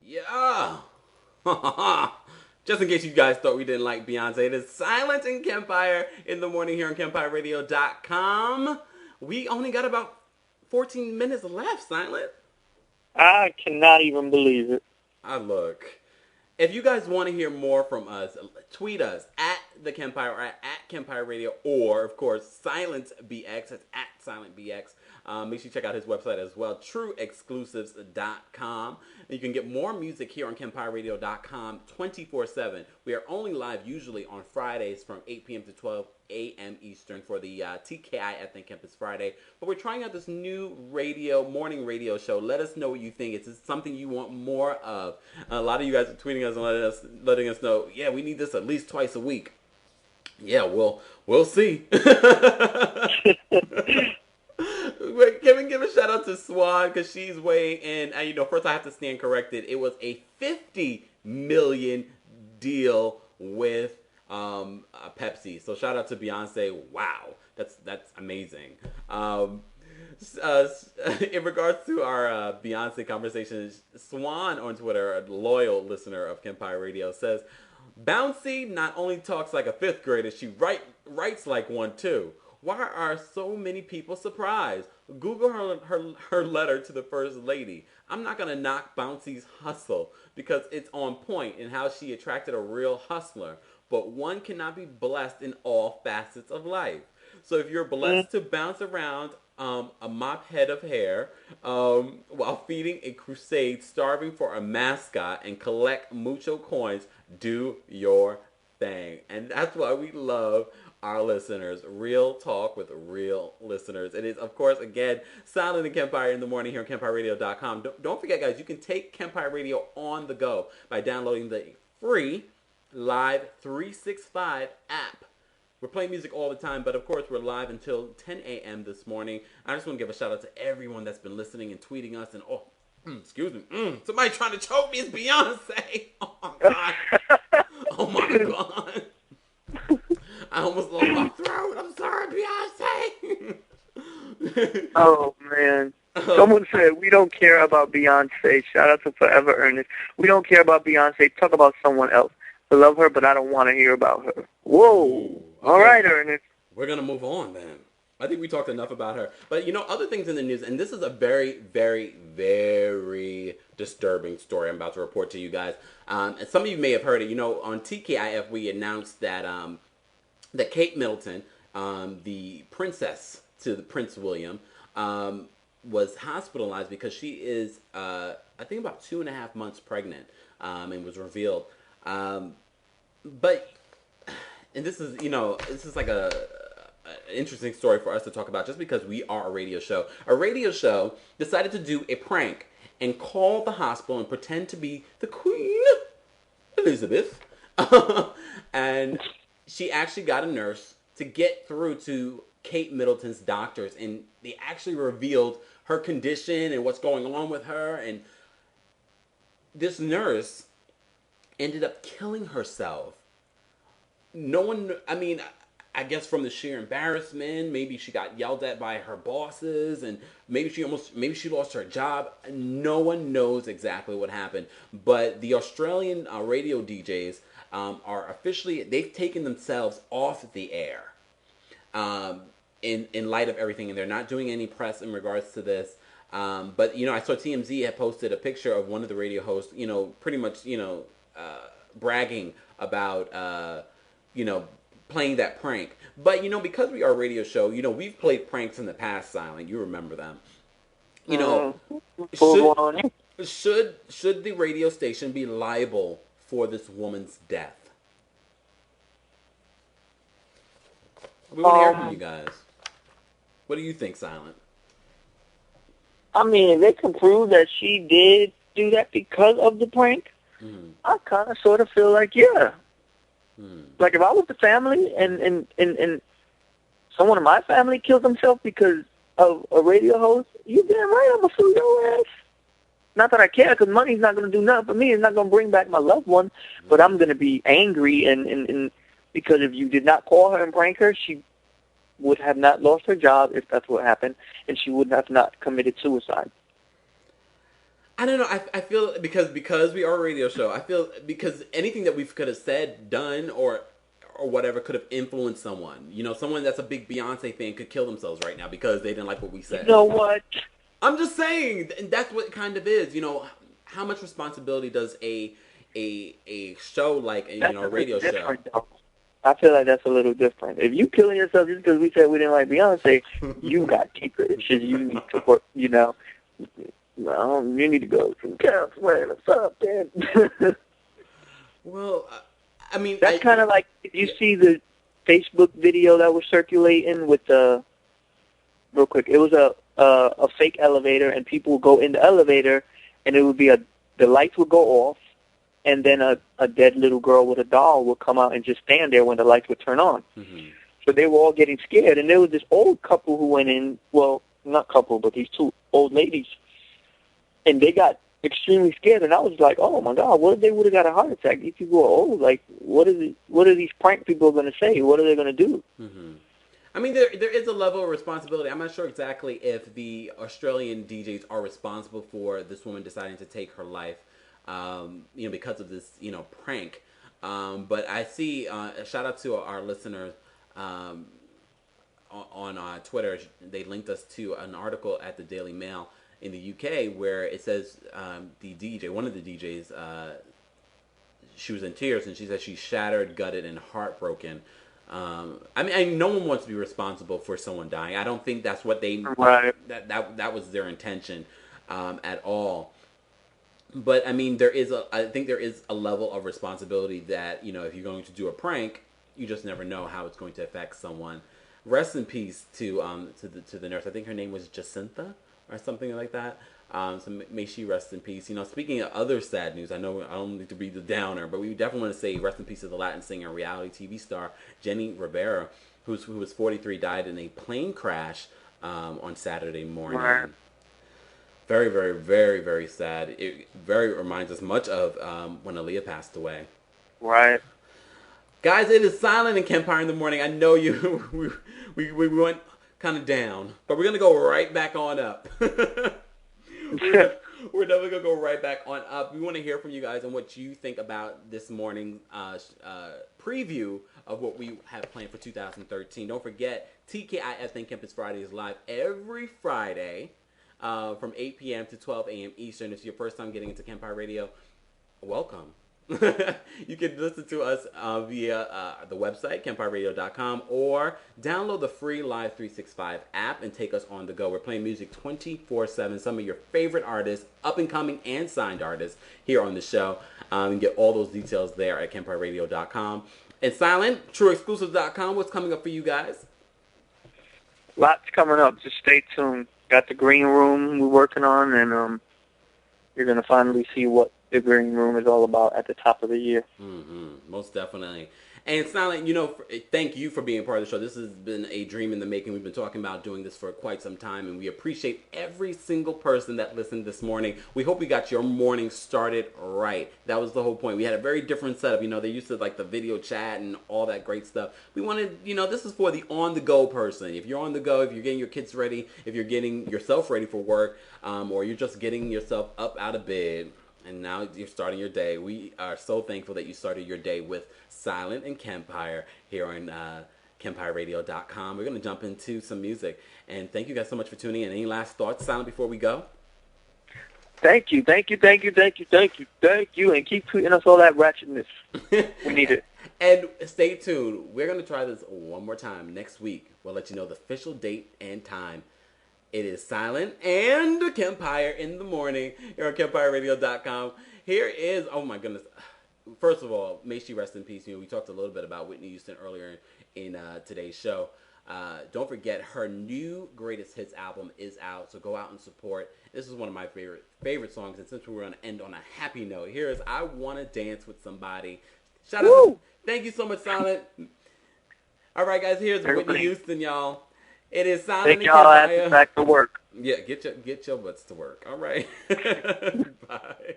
Yeah. Just in case you guys thought we didn't like Beyonce, it is Silent and Kempire in the morning here on KempireRadio.com. We only got about 14 minutes left, Silent. I cannot even believe it. Look. If you guys want to hear more from us, tweet us at the Kempire or at Kempire Radio, or of course Silent BX. It's at Silent BX. Make sure you check out his website as well, trueexclusives.com. And you can get more music here on KempireRadio.com 24/7. We are only live usually on Fridays from 8 p.m. to 12 a.m. Eastern for the TKI Ethnic Campus Friday. But we're trying out this new morning radio show. Let us know what you think. Is this something you want more of? A lot of you guys are tweeting us and letting us know, yeah, we need this at least twice a week. Yeah, we'll see. Can we give a shout out to Swan because she's weighing in? And first I have to stand corrected. It was a $50 million deal with Pepsi. So shout out to Beyonce. Wow, that's amazing. In regards to our Beyonce conversation, Swan on Twitter, a loyal listener of Kempire Radio, says, Bouncy not only talks like a fifth grader, she writes like one too. Why are so many people surprised? Google her letter to the First Lady. I'm not going to knock Bouncy's hustle because it's on point in how she attracted a real hustler. But one cannot be blessed in all facets of life. So if you're blessed to bounce around a mop head of hair while feeding a crusade, starving for a mascot, and collect mucho coins, do your thing. And that's why we love our listeners. Real talk with real listeners. It is, of course, again, Silent and Kempire in the morning here on KempireRadio.com. Don't forget, guys, you can take Kempire Radio on the go by downloading the free Live 365 app. We're playing music all the time, but of course we're live until 10 a.m. this morning. I just want to give a shout out to everyone that's been listening and tweeting us. And excuse me, somebody trying to choke me is Beyonce. Oh my god. Oh my god. I almost lost my throat. I'm sorry, Beyonce. Oh, man. Someone said, we don't care about Beyonce. Shout out to Forever Ernest. We don't care about Beyonce. Talk about someone else. I love her, but I don't want to hear about her. Whoa. Okay. All right, Ernest. We're going to move on, then. I think we talked enough about her. But, other things in the news, and this is a very, very, very disturbing story I'm about to report to you guys. And some of you may have heard it. On TKIF, we announced that that Kate Middleton, the princess to the Prince William, was hospitalized because she is, I think, about 2.5 months pregnant, and was revealed. But, and this is, this is like an interesting story for us to talk about just because we are a radio show. A radio show decided to do a prank and call the hospital and pretend to be the Queen Elizabeth. And she actually got a nurse to get through to Kate Middleton's doctors, and they actually revealed her condition and what's going on with her. And this nurse ended up killing herself. No one, I guess from the sheer embarrassment, maybe she got yelled at by her bosses, and maybe she lost her job. No one knows exactly what happened. But the Australian radio DJs are officially, they've taken themselves off the air in light of everything, and they're not doing any press in regards to this. But, I saw TMZ had posted a picture of one of the radio hosts, pretty much, bragging about, playing that prank. But, because we are a radio show, we've played pranks in the past, Silent. You remember them. Should the radio station be liable for this woman's death? We want to hear from you guys. What do you think, Silent? If they can prove that she did do that because of the prank, I kind of sort of feel like, yeah. Like if I was the family and someone in my family killed themselves because of a radio host, you damn right I'm going to sue your ass. Not that I care, because money's not going to do nothing for me. It's not going to bring back my loved one. But I'm going to be angry, and because if you did not call her and prank her, she would have not lost her job if that's what happened, and she would have not committed suicide. I don't know. I feel because we are a radio show. I feel because anything that we could have said, done, or whatever could have influenced someone. You know, someone that's a big Beyonce fan could kill themselves right now because they didn't like what we said. You know what? I'm just saying, and that's what it kind of is. You know, how much responsibility does a show like a radio show? Though. I feel like that's a little different. If you killing yourself just because we said we didn't like Beyonce, you got deeper issues. You need to work. You know, well, you need to go to counseling or something. Well, I mean, that's kind of like if you see the Facebook video that was circulating with the. Real quick, it was a fake elevator, and people would go in the elevator, and it would be the lights would go off, and then a dead little girl with a doll would come out and just stand there when the lights would turn on. Mm-hmm. So they were all getting scared, and there was this old couple who went in. Well, not couple, but these two old ladies, and they got extremely scared. And I was like, "Oh my God, what if they would have got a heart attack? These people are old. Like, what are these prank people going to say? What are they going to do?" Mm-hmm. I mean, there is a level of responsibility. I'm not sure exactly if the Australian DJs are responsible for this woman deciding to take her life, because of this, prank. But I see, a shout out to our listeners on Twitter. They linked us to an article at the Daily Mail in the UK where it says one of the DJs, she was in tears and she said she's shattered, gutted, and heartbroken. I mean, no one wants to be responsible for someone dying. I don't think that's what they right. that was their intention at all. But I mean, I think there is a level of responsibility that if you're going to do a prank, you just never know how it's going to affect someone. Rest in peace to the nurse. I think her name was Jacinta or something like that. So may she rest in peace. Speaking of other sad news, I know I don't need to be the downer, but we definitely want to say rest in peace to the Latin singer, reality TV star Jenny Rivera, who was 43, died in a plane crash on Saturday morning. Right. Very, very, very, very sad. It very reminds us much of when Aaliyah passed away. Right. Guys, it is Silent and Kempire in the Morning. I know we went kind of down, but we're going to go right back on up. We're definitely going to go right back on up. We want to hear from you guys and what you think about this morning preview of what we have planned for 2013. Don't forget, TKIF Think Campus Friday is live every Friday from 8 p.m. to 12 a.m. Eastern. If it's your first time getting into Kempire Radio, welcome. You can listen to us via the website, KempireRadio.com, or download the free Live 365 app and take us on the go. We're playing music 24/7, some of your favorite artists, up-and-coming and signed artists here on the show. You can get all those details there at KempireRadio.com. And Silent, TrueExclusives.com, what's coming up for you guys? Lots coming up. Just stay tuned. Got the green room we're working on, and you're going to finally see what the green room is all about at the top of the year. Mm-hmm. Most definitely. And Silent, thank you for being part of the show. This has been a dream in the making. We've been talking about doing this for quite some time, and we appreciate every single person that listened this morning. We hope we got your morning started right. That was the whole point. We had a very different setup. They used to like the video chat and all that great stuff. We wanted, this is for the on-the-go person. If you're on the go, if you're getting your kids ready, if you're getting yourself ready for work, or you're just getting yourself up out of bed, and now you're starting your day. We are so thankful that you started your day with Silent and Kempire here on KempireRadio.com. We're going to jump into some music. And thank you guys so much for tuning in. Any last thoughts, Silent, before we go? Thank you. And keep tweeting us all that ratchetness. We need it. And stay tuned. We're going to try this one more time next week. We'll let you know the official date and time. It is Silent and Kempire in the Morning here on KempireRadio.com. Here is, oh my goodness. First of all, may she rest in peace. We talked a little bit about Whitney Houston earlier in today's show. Don't forget, her new Greatest Hits album is out, so go out and support. This is one of my favorite songs, and since we're going to end on a happy note, here is I Wanna Dance with Somebody. Shout out. Thank you so much, Silent. All right, guys, here's Whitney Houston, y'all. It is Silent and Kempire. Take y'all asses back to work. Yeah, get your butts to work. All right. Bye.